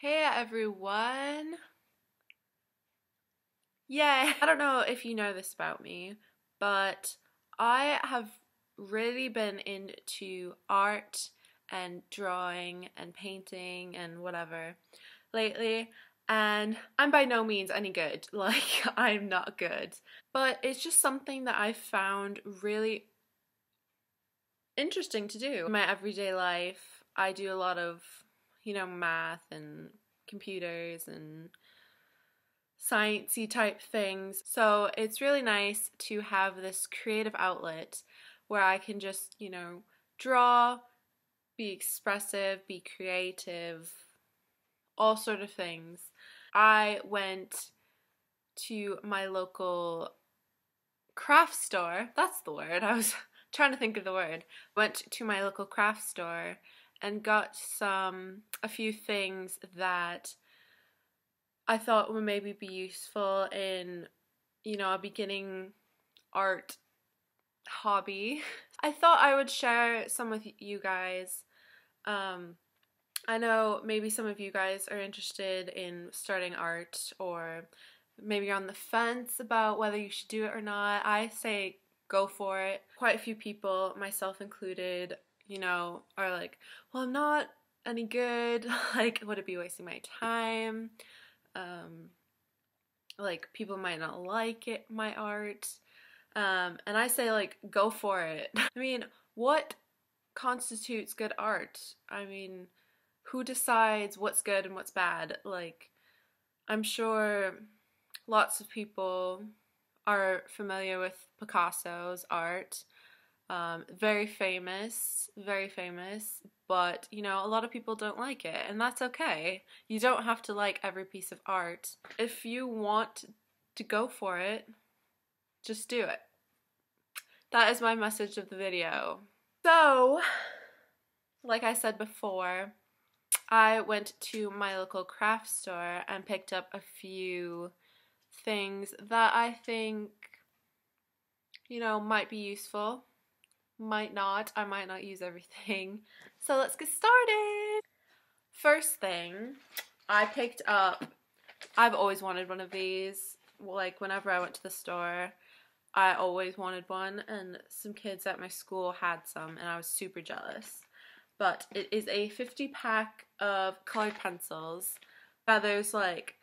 Hey everyone! Yay! I don't know if you know this about me, but I have really been into art and drawing and painting and whatever lately, and I'm by no means any good. Like, I'm not good. But it's just something that I found really interesting to do. In my everyday life, I do a lot of, math and computers and sciencey type things. So it's really nice to have this creative outlet where I can just, draw, be expressive, be creative, all sort of things. I went to my local craft store. That's the word. I was trying to think of the word. Went to my local craft store and got a few things that I thought would maybe be useful in, a beginning art hobby. I thought I would share some with you guys. I know maybe some of you guys are interested in starting art, or maybe you're on the fence about whether you should do it or not. I say go for it. Quite a few people, myself included, are like, well, I'm not any good. Like, would it be wasting my time? Like, people might not like it, my art. And I say, like, go for it. I mean, what constitutes good art? I mean, who decides what's good and what's bad? Like, I'm sure lots of people are familiar with Picasso's art. Very famous, but a lot of people don't like it, and that's okay. You don't have to like every piece of art. If you want to go for it, just do it. That is my message of the video. So, like I said before, I went to my local craft store and picked up a few things that I think, might be useful. Might not. I might not use everything. So let's get started. First thing, I picked up, I've always wanted one of these. Like, whenever I went to the store, I always wanted one, and some kids at my school had some, and I was super jealous. But it is a 50-pack of colored pencils. There's like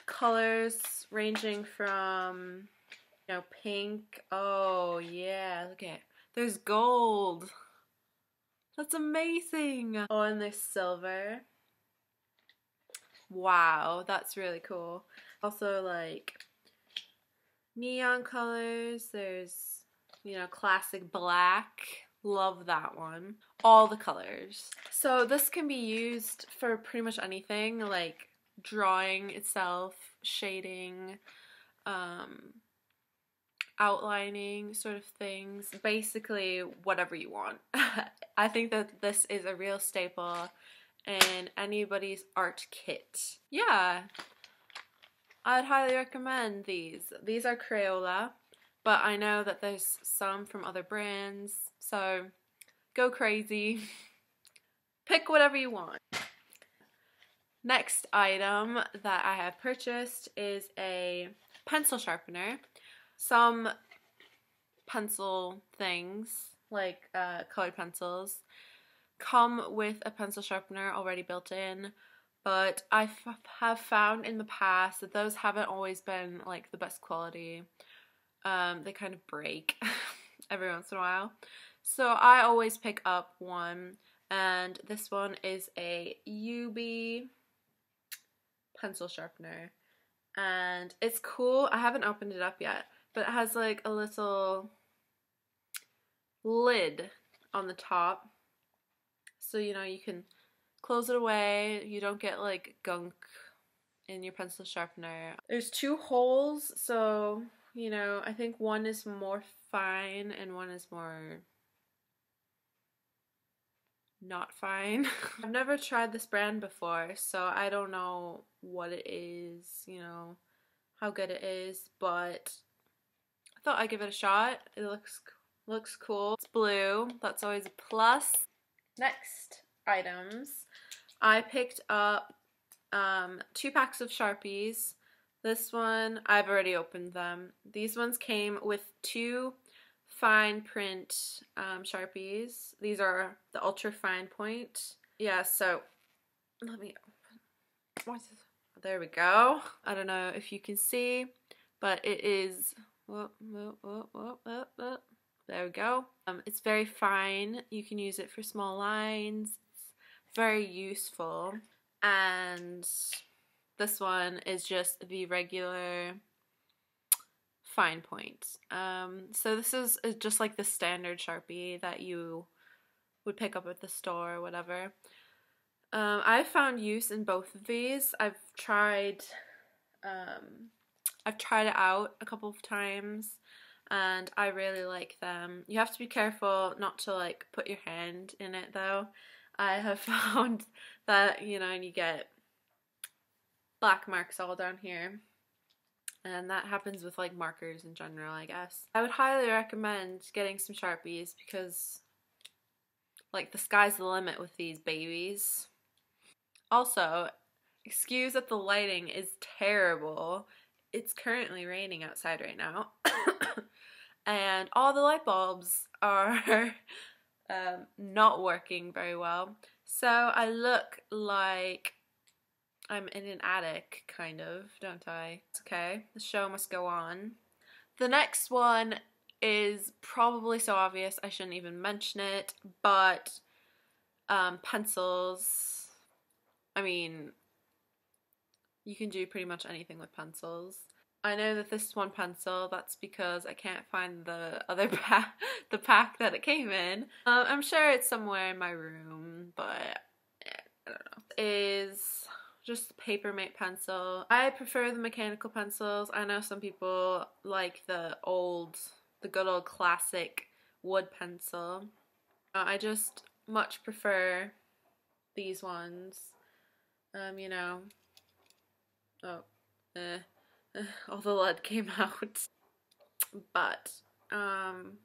colors ranging from, pink. Oh yeah, look at it. There's gold. That's amazing. Oh, and there's silver. Wow, that's really cool. Also, like, neon colors. There's, classic black. Love that one. All the colors. So this can be used for pretty much anything, like drawing itself, shading, outlining sort of things, basically whatever you want. I think that this is a real staple in anybody's art kit. Yeah, I'd highly recommend these. These are Crayola, but I know that there's some from other brands, so go crazy. Pick whatever you want. Next item that I have purchased is a pencil sharpener. Some pencil things, like colored pencils, come with a pencil sharpener already built in, but I have found in the past that those haven't always been like the best quality. They kind of break every once in a while. So I always pick up one, and this one is a UB pencil sharpener, and it's cool. I haven't opened it up yet, but it has like a little lid on the top, so you can close it away. You don't get like gunk in your pencil sharpener. There's 2 holes, so I think one is more fine and one is more not fine. I've never tried this brand before, so I don't know what it is, how good it is, but I thought I'd give it a shot. It looks cool. It's blue. That's always a plus. Next items. I picked up 2 packs of Sharpies. This one, I've already opened them. These ones came with 2 fine print Sharpies. These are the ultra fine point. Yeah, so let me open. What's this? There we go. I don't know if you can see, but it is, there we go. It's very fine. You can use it for small lines. It's very useful. And this one is just the regular fine point. So this is just like the standard Sharpie that you would pick up at the store or whatever. I've found use in both of these. I've tried it out a couple of times and I really like them. You have to be careful not to like put your hand in it though. I have found that, you know, and you get black marks all down here. And that happens with like markers in general, I guess. I would highly recommend getting some Sharpies because like the sky's the limit with these babies. Also, excuse that the lighting is terrible. It's currently raining outside right now. And all the light bulbs are not working very well. So I look like I'm in an attic, kind of, don't I? It's okay. The show must go on. The next one is probably so obvious I shouldn't even mention it, but pencils. I mean, you can do pretty much anything with pencils. I know that this is one pencil, that's because I can't find the other the pack that it came in. I'm sure it's somewhere in my room, but yeah, I don't know. It is just a Papermate pencil. I prefer the mechanical pencils. I know some people like the good old classic wood pencil. I just much prefer these ones. You know, all the lead came out. But, and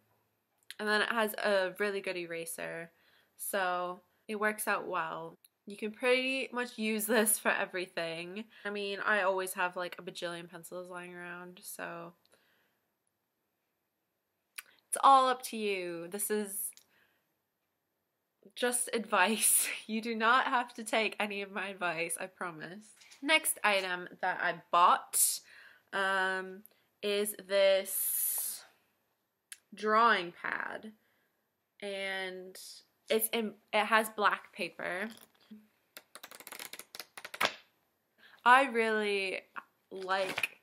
then it has a really good eraser, so it works out well. You can pretty much use this for everything. I mean, I always have like a bajillion pencils lying around, so it's all up to you. This is just advice. You do not have to take any of my advice, I promise. Next item that I bought is this drawing pad, and it has black paper. I really like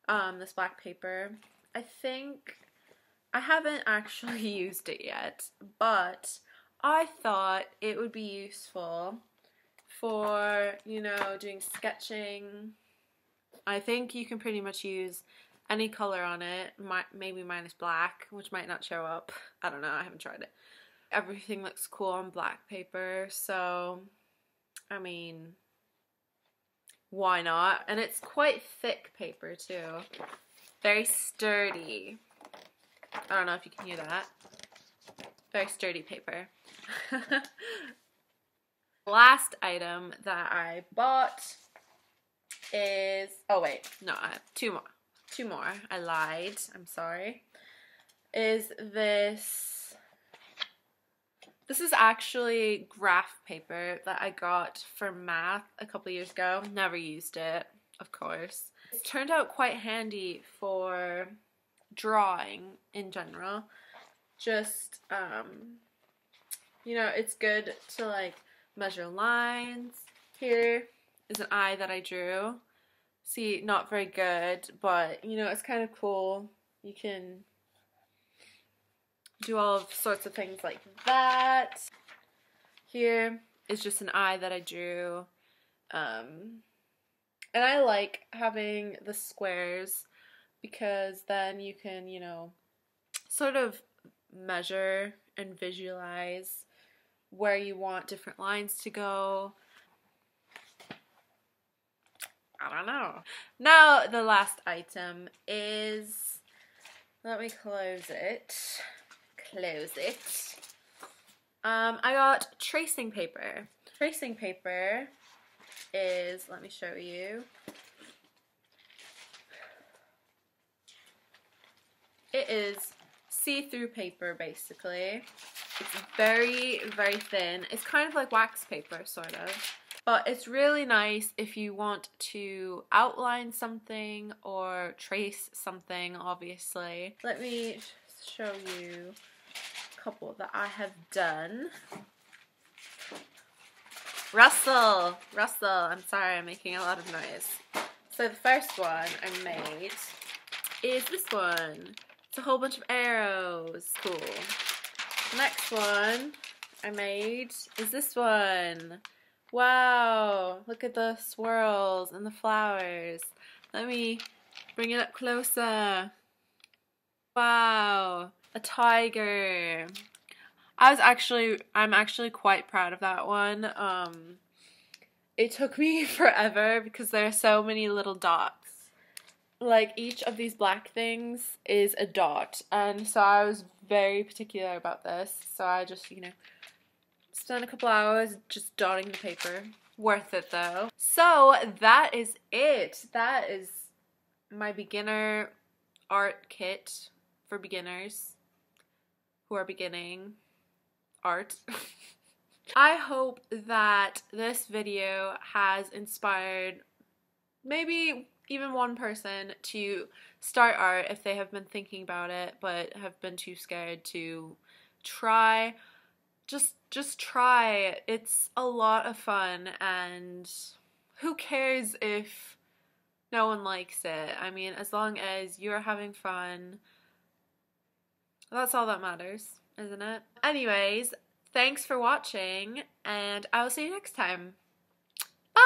this black paper. I think I haven't actually used it yet, but I thought it would be useful for, you know, doing sketching. I think you can pretty much use any color on it, maybe minus black, which might not show up. I don't know, I haven't tried it. Everything looks cool on black paper, so I mean, why not? And it's quite thick paper too. Very sturdy. I don't know if you can hear that. Very sturdy paper. Last item that I bought is, oh wait, no, I have two more, I lied, I'm sorry, is this is actually graph paper that I got for math a couple years ago. Never used it, of course. It's turned out quite handy for drawing in general. Just, you know, it's good to like measure lines. Here is an eye that I drew. See, not very good, but you know, it's kind of cool. You can do all sorts of things like that. Here is just an eye that I drew. And I like having the squares because then you can, you know, sort of measure and visualize where you want different lines to go. I don't know. Now the last item is, let me close it. I got tracing paper. Tracing paper is, let me show you. It is see-through paper, basically. It's very, very thin. It's kind of like wax paper, sort of. But it's really nice if you want to outline something or trace something, obviously. Let me show you a couple that I have done. Rustle! Rustle! I'm sorry, I'm making a lot of noise. So the first one I made is this one. It's a whole bunch of arrows. Cool. The next one I made is this one. Wow, look at the swirls and the flowers. Let me bring it up closer. Wow, a tiger. I'm actually quite proud of that one. It took me forever because there are so many little dots. Like, each of these black things is a dot, and so I was very particular about this, so I just, you know, spent a couple hours just dotting the paper. Worth it, though. So, that is it. That is my beginner art kit for beginners who are beginning art. I hope that this video has inspired maybe even one person to start art if they have been thinking about it but have been too scared to try. Just try. It's a lot of fun, and who cares if no one likes it? I mean, as long as you're having fun, that's all that matters, isn't it? Anyways, thanks for watching, and I will see you next time. Bye!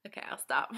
Okay, I'll stop.